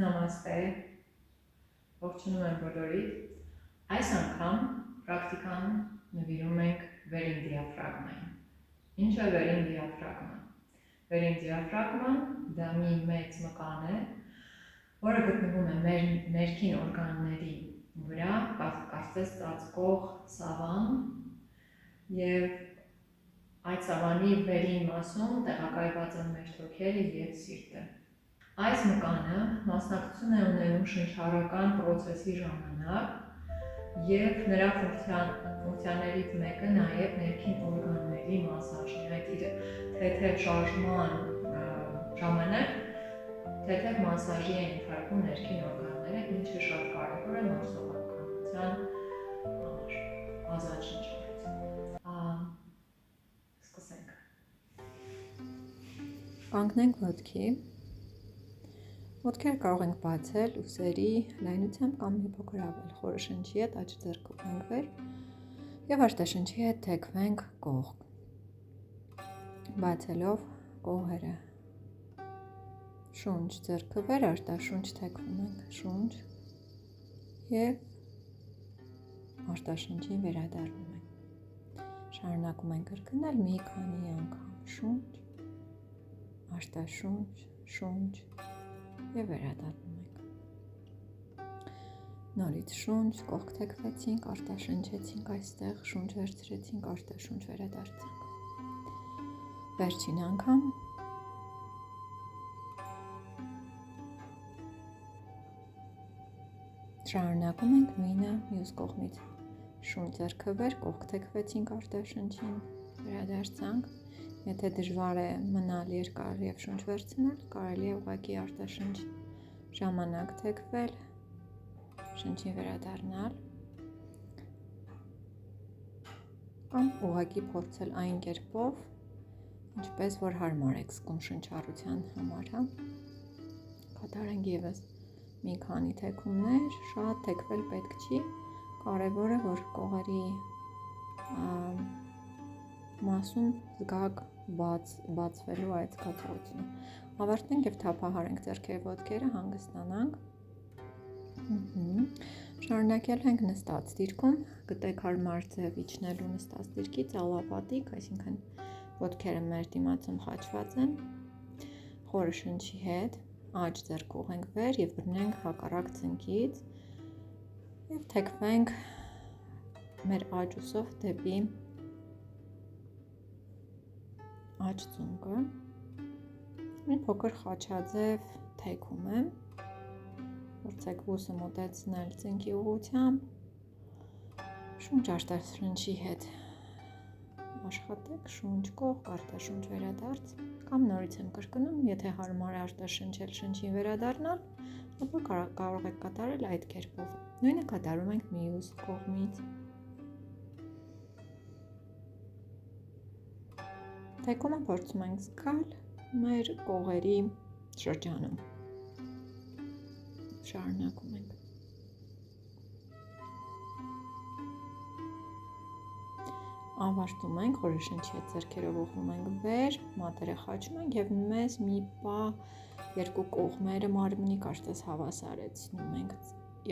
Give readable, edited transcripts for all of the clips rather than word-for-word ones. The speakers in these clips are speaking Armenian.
Նամաստե, ողջունում եմ բոլորիդ։ Այս անգամ պրակտիկան նվիրում ենք վերին դիաֆրագմային։ Ինչ է վերին դիաֆրագման։ Վերին դիաֆրագման դա մի մեծ մկան է, որը գտնվում է մեր ներքին օրգանների վրա, կարծես ծածկող սավան, և այդ սավանի վերին մասում տեղակայված են մեր թոքերը և սիրտը։ Այս մկանը մասնակցություն է ունենում շնչառական պրոցեսի ժամանակ և նրա ֆունկցիաներից մեկը նաև ներքին օրգանների մասաժն է։ Այդ իր թեթև շարժման ժամանակ թեթև մասաժի են ենթարկվում ներքին օրգանները, ինչը շատ կարևոր է մարսողականության համար, ազատ շնչառություն։ Սկսենք։ Կանգնենք ոտքի։ Ոտքերը կարող ենք բացել ուսերի լայնությամբ կամ մի փոքր ավել։ Խորը շնչի հետ աջ ձեռքը ուղենք վեր և արտաշնչի հետ թեքվենք կողք, բացելով կողերը։ Շունչ ձեռքը վեր, արտաշունչ թեքվում ենք, շունչ և արտաշնչին վերադառնում ենք։ Շարունակում ենք կրկնել մի քանի անգամ, շունչ, արտաշունչ, շունչ և վերադառնում ենք։ Նորից շունչ, կողք թեքվեցինք, արտաշնչեցինք այստեղ, շունչ վերցրեցինք, արտաշունչ վերադարձանք։ Վերջին անգամ։ Շարունակում ենք նույնը մյուս կողմից։ Շունչ ձեռքը վեր, կողք թեքվեցինք, արտաշնչին վերադարձանք։ Եթե դժվար է մնալ երկար և շունչ վերցնել, կարելի է ուղղակի արտաշնչ ժամանակ թեքվել, շնչին վերադառնալ կամ ուղղակի փորձել այն կերպով, ինչպես որ հարմար եք զգում շնչառության համար, կատարենք ևս մի քանի թեքումներ, շատ թեքվել պետք չի, կարևորը որ կողերի մասում զգաք բացվելու այդ զգացողությունը։ Ավարտենք և թափահարենք ձեռքերը ոտքերը, հանգստանանք։ Շարունակել ենք նստած դիրքում, գտեք հարմար ձև իջնելու նստած դիրքից, ալապատիկ, այսինքն ոտքերը մեր դիմացում խաչված են, խորը շնչի հետ, աջ ձեռք ուղենք վեր և բռնենք հակառակ ծնկից և թեքվենք մեր աջ ուսով դեպի աջ ծունկը, մի փոքր խաչաձև թեքում եմ, փորձեք ուսը մոտեցնել ծնկի ուղղությամբ, շունչ արտաշնչի հետ աշխատեք, շունչ կողք, արտաշունչ վերադարձ, կամ նորից եմ կրկնում, եթե հարմար է արտաշնչել շնչին վերադառնալ, ապա կարող եք կատարել այդ կերպով, նույնը կատարում ենք մյուս կողմից։ Թեկումը փորձում ենք զգալ մեր կողերի շրջանում։ Շարունակում ենք։ Ավարտում ենք, խորը շնչի հետ ձեռքերով ուղղում ենք վեր, մատերը խաչում ենք և մեզ մի պահ երկու կողմերը մարմնի կարծես հավասարեցնում ենք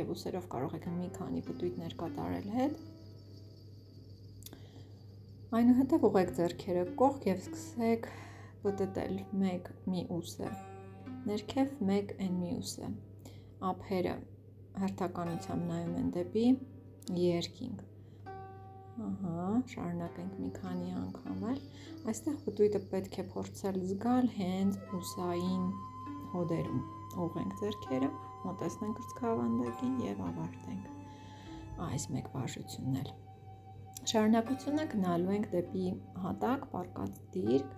և ուսերով կարող եք մի քանի պտույտներ կատարել հետ։ Այնուհետև ուղղեք ձեռքերը կողք և սկսեք պտտել մեկ մի ուսը, ներքև մեկ են մյուսը, ափերը հերթականությամբ նայում են դեպի երկինք, շարունակենք մի քանի անգամ էլ, այստեղ պտույտը պետք է փորձել զգալ հենց ուսային հոդերում, ուղղենք ձեռքերը, մոտեցնենք կրծքավանդակին և ավարտենք այս մեկ վարժությունն էլ։ Շարունակությունը գնալու ենք դեպի հատակ, պառկած դիրք,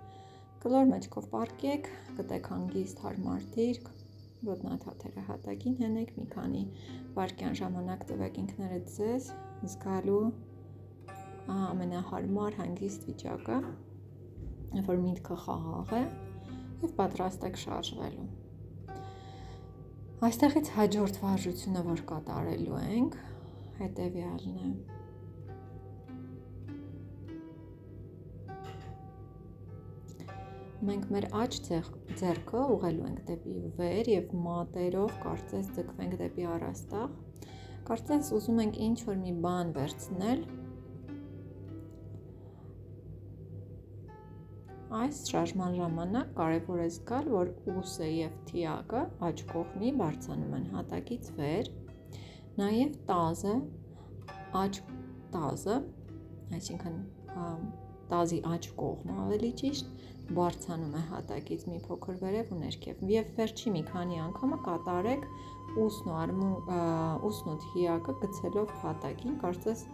կլոր մեջքով պառկեք, գտեք հանգիստ հարմար դիրք, ոտնաթաթերը հատակին հենեք, մի քանի վայրկյան ժամանակ տվեք ինքներդ ձեզ զգալու ամենահարմար հանգիստ վիճակը, որ միտքը խաղաղ է և պատրաստ եք շարժվելու։ Այստեղից հաջորդ վարժությունը, որ կատարելու ենք, հետևյալն է։ մենք մեր աջ ձեռքը ուղղելու ենք դեպի վեր եւ մատերով կարծես ձգվենք դեպի առաստաղ։ Կարծես ուզում ենք ինչ-որ մի բան վերցնել։ Այս շարժման ժամանակ կարևոր է զգալ, որ ուսը եւ թիակը աջ կողմի բարձրանում են հատակից վեր, նաեւ տազը, աջ տազը, այսինքն տազի աջ կողմը ավելի ճիշտ, բարձրանում է հատակից մի փոքր վերև ու ներքև եւ վերջի մի քանի անգամը կատարեք ուսն ու թիակը գցելով հատակին, կարծես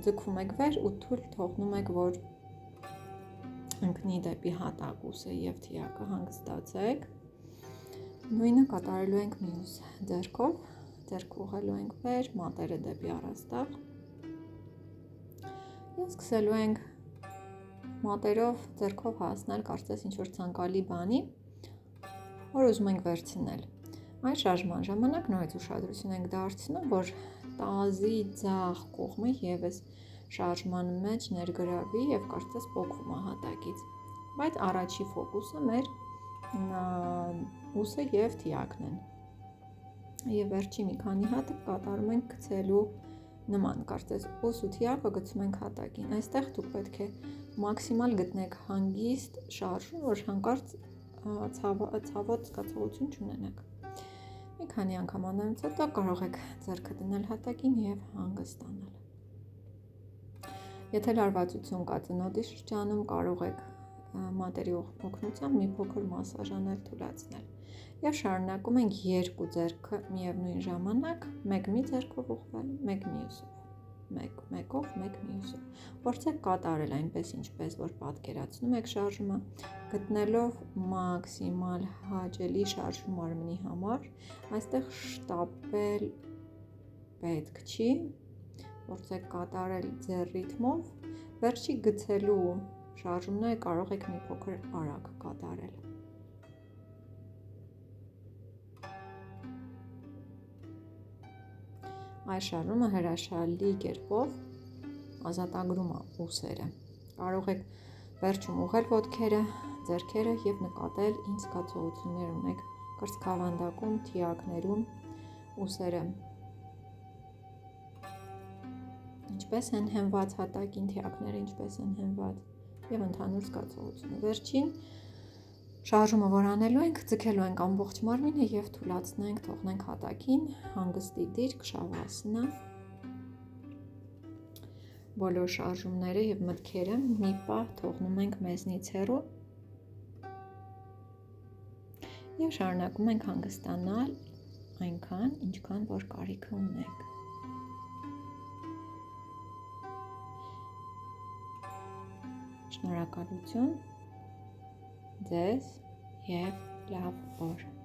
ձգվում եք վեր ու թույլ թողնում եք, որ ընկնի դեպի հատակ ուսը եւ թիակը հանգստացեք։ Նույնը կատարելու ենք մյուս ձեռքով, ձեռքը ուղղելու ենք վեր, մատերը դեպի առաստաղ։ Եվ սկսելու ենք մատերով ձեռքով հասնել կարծես ինչ-որ ցանկալի բանի, որ ուզում ենք վերցնել։ Այս շարժման ժամանակ նորից ուշադրություն ենք դարձնում, որ տազի ձախ կողմը եւս շարժման մեջ ներգրավի եւ կարծես պոկվում է հատակից։ Բայց առաջի ֆոկուսը մեր ուսը եւ թիակն են։ Եվ վերջի մի քանի հատ կատարում ենք գցելու նման, կարծես ուս ու թիակը գցում ենք հատակին։ Այստեղ դուք պետք է մաքսիմալ գտնեք հանգիստ շարժում, որ հանկարծ ցավոտ զգացողություն չունենաք։ Մի քանի անգամ անելուց հետո կարող եք ձեռքը դնել հատակին եւ հանգստանալ։ Եթե լարվածություն կա ծնոտի շրջանում, կարող եք մատերի օգնությամբ մի փոքր մասաժ անել, թուլացնել։ Եվ շարունակում ենք երկու ձեռքը միևնույն ժամանակ, մեկ մի ձեռքով ուղղվել, մեկ մյուսով, մեկով, մեկ մյուսով։ Փորձեք կատարել այնպես, ինչպես որ պատկերացնում եք շարժումը, գտնելով մաքսիմալ հաճելի շարժում մարմնի համար։ Այստեղ շտապել պետք չի, փորձեք կատարել ձեր ռիթմով, վերջի գցելու շարժումները կարող եք մի փոքր արագ կատարել։ Այս շարժումը հրաշալի կերպով ազատագրում է ուսերը։ Կարող եք վերջում ուղղել ոտքերը, ձեռքերը եւ նկատել ինչ զգացողություններ ունեք կրծքավանդակում, թիակներում, ուսերը ինչպես են հենված հատակին, թիակները ինչպես են հենված եւ ընդհանուր զգացողությունը։ Վերջին շարժումը, որ անելու ենք, ձգելու ենք ամբողջ մարմինը եւ թուլացնենք, թողնենք հատակին, հանգստի դիրք, շավասանա։ Բոլոր շարժումները եւ մտքերը մի պահ թողնում ենք մեզնից հեռու եւ շարունակում ենք հանգստանալ այնքան, ինչքան որ կարիքը ունենք։ Շնորհակալություն ձեզ եւ լավ օր։